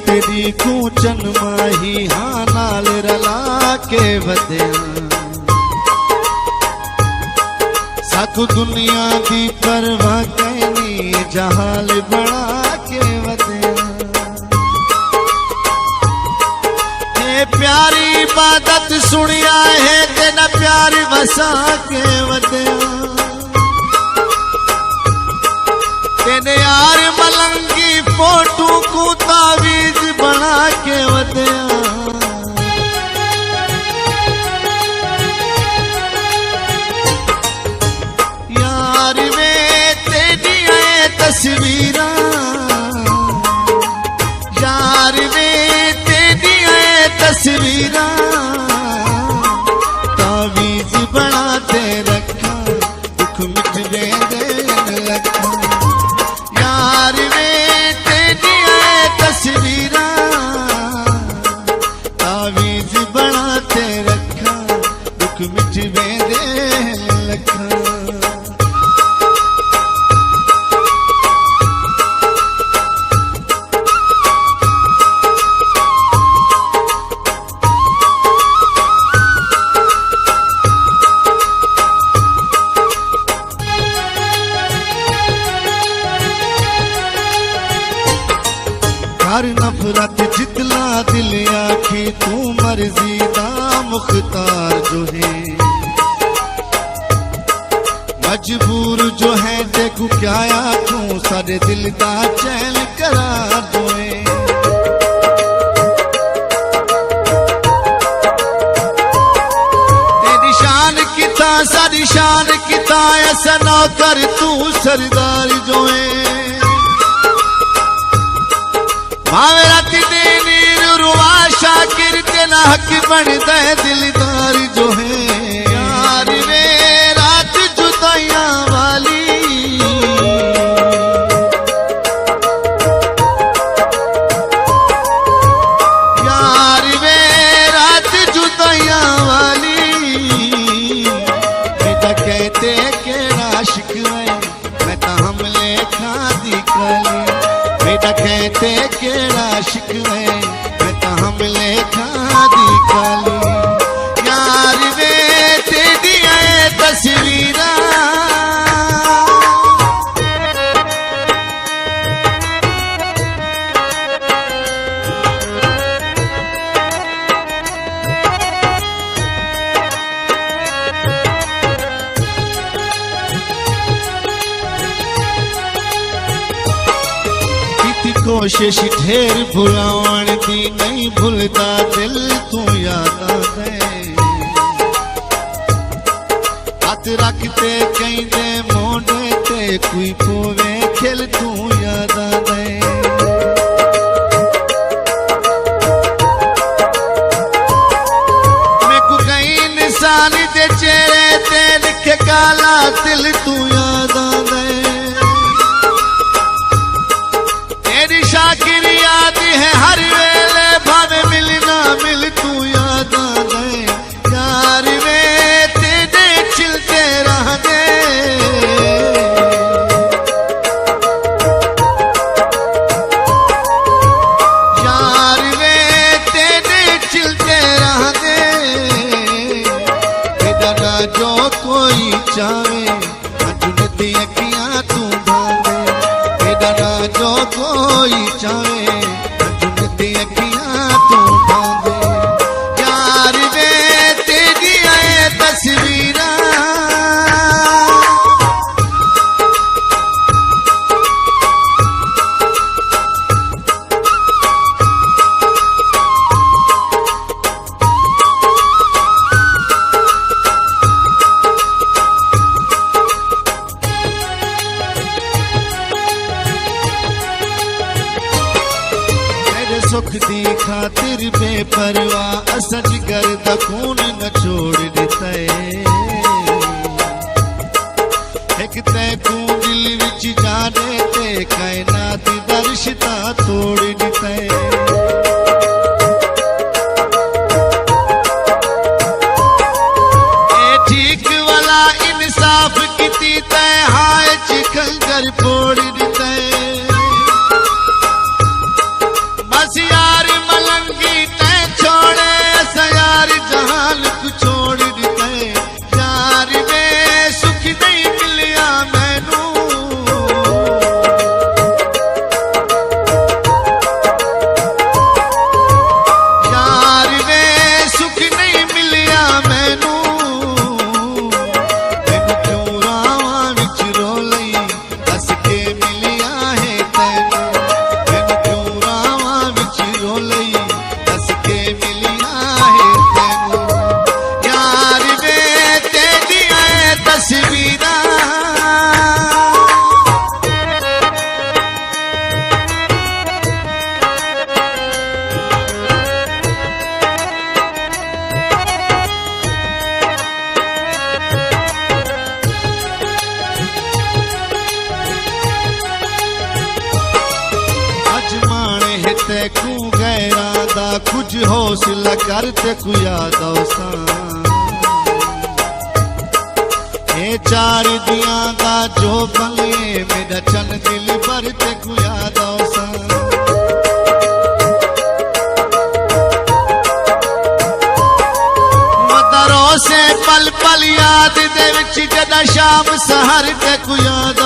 तेरी कूचन माही हाँ नाल रला के वधिया साकू दुनिया दी परवाह कैनी जहाल बना के वधिया प्यारी इबादत सुनिया है तेना प्यार वसा के वधिया तेने यार मलंगी फोटू को तावीज बना के वधिया यार वे तेरिया तस्वीरां यार वे तेरिया तस्वीरां तावीज बना दे रखा दुख मिट दे रखा यार वे तेरिया तस्वीरां तावीज बना दे रखा दुख मिट दे रखा हर नफरत जितला दिल आखी तू मर्जी दा मुख्तार जो है मजबूर जो है देखू क्या आखूं सारे दिल दा चैन करार जो है तेरी शान किता सारी शान किता ऐसा नौकर तू सरदार जो है भावे राती देनी रुआ शाकिर तेना हक बन दे दिलदार जो है यार वे रात जुदाइयां वाली यार वे रात जुदाइयां वाली बेटा कहते के आशिक है मैं तो हमले खादी काली बेटा कहते केड़ा आशिक है मैं तो हमले खादी काली यार वे तेरिया तस्वीरां कोशिश ढेर भुलावण दी नहीं भूलता दिल तू याद आवे हाथ रखते कहीं दे मोड़े ते कोई पोवे खेल तू याद आवे मैं को कहीं निशान दे चेहरे ते लिखे काला दिल तू याद आवे शाकिर याद है हर वेले भावे मिलना मिल तू याद आवे यार वे तेरे चिलते रह दे यार वे तेरे चिलते रह दे बेदना जो कोई चाहे जुनती अखियां तू भावे बेदना जो कोई चाहे जुनती अखियां तू भावे यार वे तेरिया तस्वीरां सुख दी खातिर बेपरवाह असज गर्द खून न छोड़ देते एक तै तू दिल विच जाने ते कायनात दा रिश्ता तोड़ देते ए ठीक वाला इंसाफ कीती तै हाय खंजर फोड़ देते बस मैकू गैरां दा कुछ हौसला करते कु याद औसा ए चार दियां दा जो बले मेरा चन दिल भरते कु याद औसा मदरों से पल पल याद दे विच जदा शाम सहर ते कु याद